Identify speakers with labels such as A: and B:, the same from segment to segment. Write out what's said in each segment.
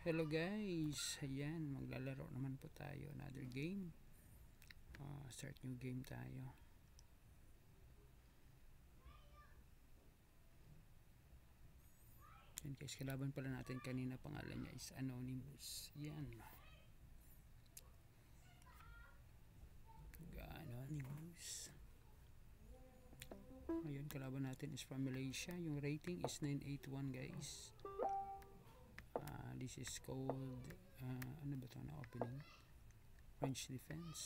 A: Hello guys, ayan, maglalaro naman po tayo another game. Start new game tayo. Yan guys, kalaban pala natin kanina, pangalan niya is Anonymous. Yan, Anonymous. Ayun, kalaban natin is from Malaysia. Yung rating is 981 guys. This is called ano ba ito na opening? French defense.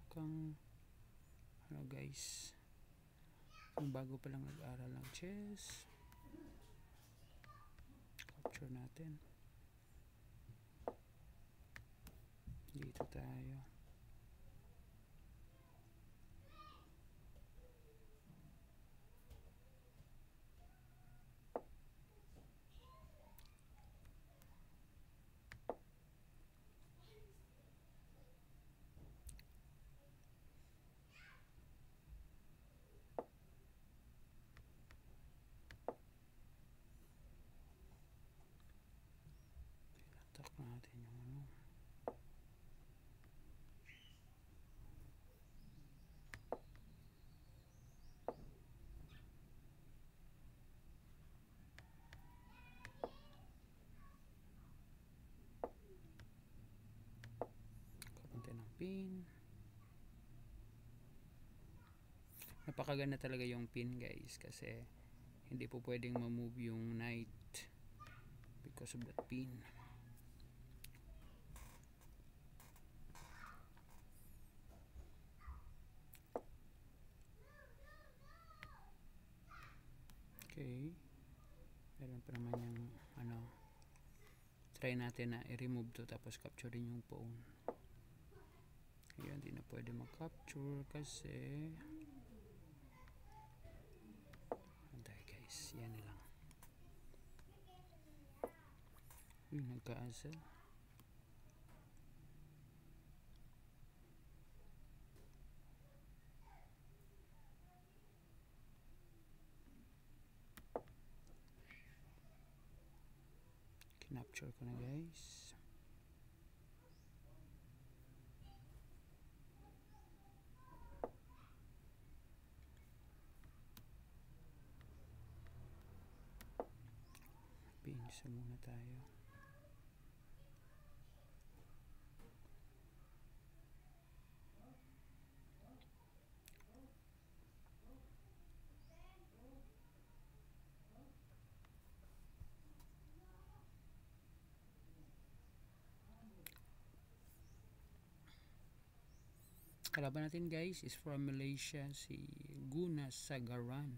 A: Kung ano guys, kung bago pa lang nag-aral ng chess, capture natin. Dito tayo. Attack natin yung ano. Kapunta ng pin. Napakaganda talaga yung pin guys, kasi hindi po pwedeng ma-move yung knight because of that pin. Okay, meron pa naman yung ano, try natin na i-remove to tapos capturein yung pawn. Ayan, hindi na pwede mag-capture kasi antay guys, yan na lang. Nagkaasa. Kinapture ko na guys. Pinsa muna tayo. Kalaban natin guys is from Malaysia, si Guna Sagaran.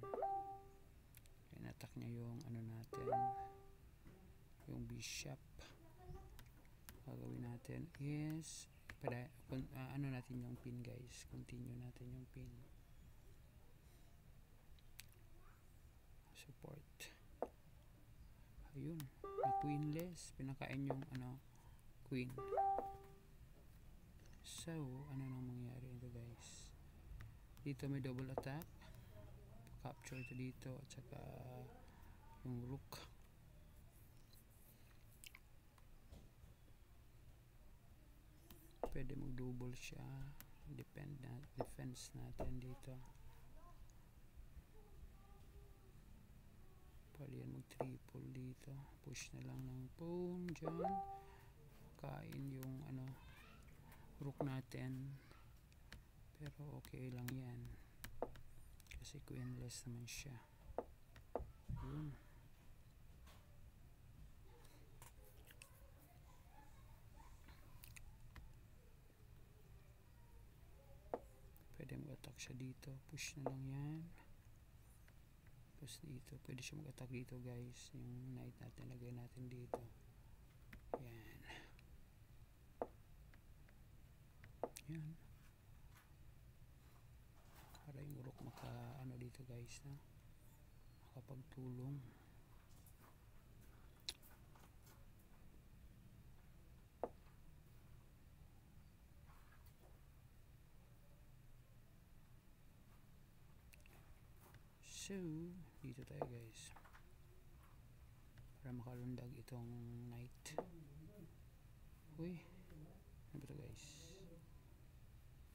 A: In-attack niya yung ano natin, yung bishop. Gagawin natin is ano natin yung pin guys, continue natin yung pin. Support. Ayun, na queenless, pinakain yung ano, queen. So, ano nang mangyari ito guys? Dito may double attack. Capture ito dito at saka yung rook. Pwede mag-double siya. Defense natin dito. Pwede yan mag-triple dito. Push na lang ng pawn dyan. Kain yung ano, rook natin, pero okay lang yan kasi queenless naman siya. Yun. Pwede mag-attack siya dito, push na lang yan. Tapos dito pwede siya mag-attack dito guys, yung knight natin lagay natin dito. Yan. Yan, para yung rook maka ano dito guys, na makapagtulong. So dito tayo guys para makalundag itong knight. Uy, ano ba to guys?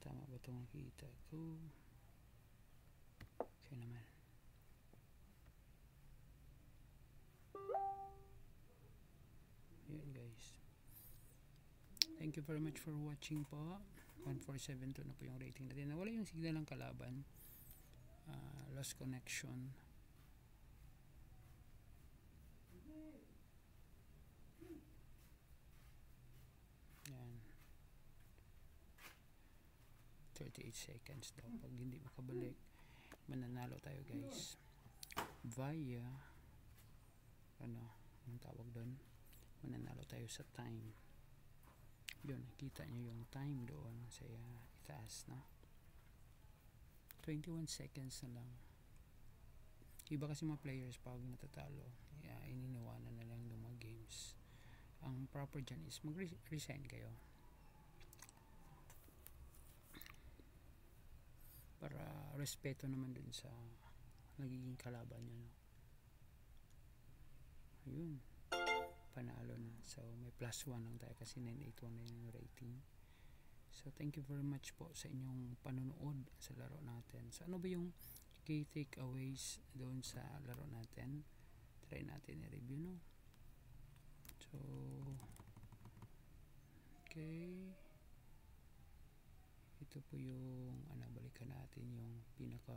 A: Tama ba itong nakita ko? Okay naman. Ayan guys. Thank you very much for watching po. 1472 na po yung rating natin. Nawala yung signal ng kalaban. Lost connection. Yan. 38 seconds daw. Pag hindi makabalik, mananalo tayo guys. Via ano, ang tawag doon? Mananalo tayo sa time. Yun, nakita nyo yung time doon sa itaas, no? 21 seconds na lang. Iba kasi mga players pag natatalo, ininiwanan na lang yung mga games. Ang proper dyan is mag-resign kayo para respeto naman dun sa nagiging kalaban nyo, no? Ayun, panalo na. So may +1 lang tayo kasi 981 na yung rating. So thank you very much po sa inyong panonood sa laro natin. So ano ba yung key takeaways doon sa laro natin? Try natin i-review, no? So okay, ito po yung balikan natin yung pinaka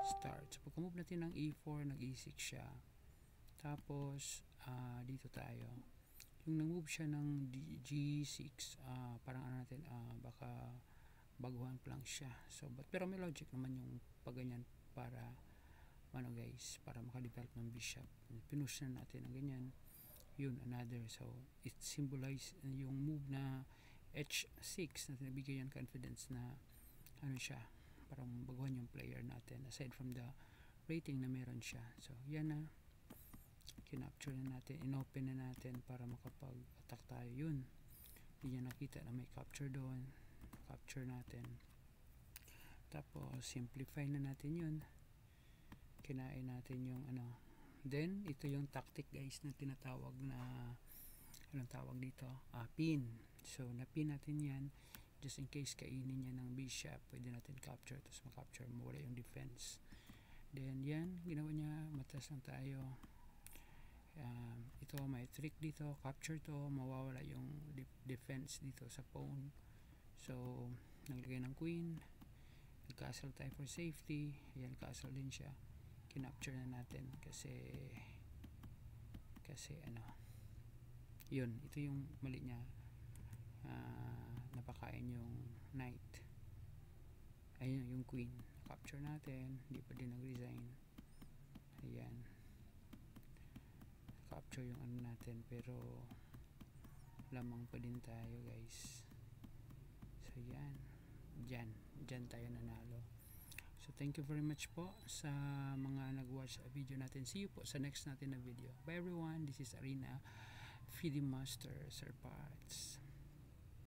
A: start. So pag move natin ng E4, nag E6 siya. Tapos dito tayo, yung nag-move siya ng G6, parang natin, baka baguhan pa lang siya. So pero may logic naman yung pag ganyan para guys, para maka-develop ng bishop. Pinush na natin ang ganyan. Yun, another. So it symbolize yung move na H6 na nabigay yan confidence na siya, parang baguhan yung player natin aside from the rating na meron siya. So yan na, kinapture na natin, inopen na natin para makapag-attack tayo. Yun, hindi niya nakita na may capture doon. Capture natin, tapos simplify na natin yun, kinain natin yung then ito yung tactic guys na tinatawag na anong tawag dito, pin. So na-pin natin yan just in case kainin niya ng bishop, pwede natin capture, tapos makapture, mawala yung defense. Then yan, ginawa niya, matas lang tayo. Ito may trick dito, capture to, mawawala yung defense dito sa pawn. So naglagay ng queen, nag-castle tayo for safety. Yan, castle din siya, kinapture na natin kasi yun, ito yung mali niya, napakain yung knight, ayun yung queen, capture natin, hindi pa din nag-resign. Ayan, capture yung natin, pero lamang pa din tayo guys. So yan, dyan tayo nanalo. So thank you very much po sa mga nag-watch video natin. See you po sa next natin na video. Bye everyone, this is Arena Feeding Master Sir Parts.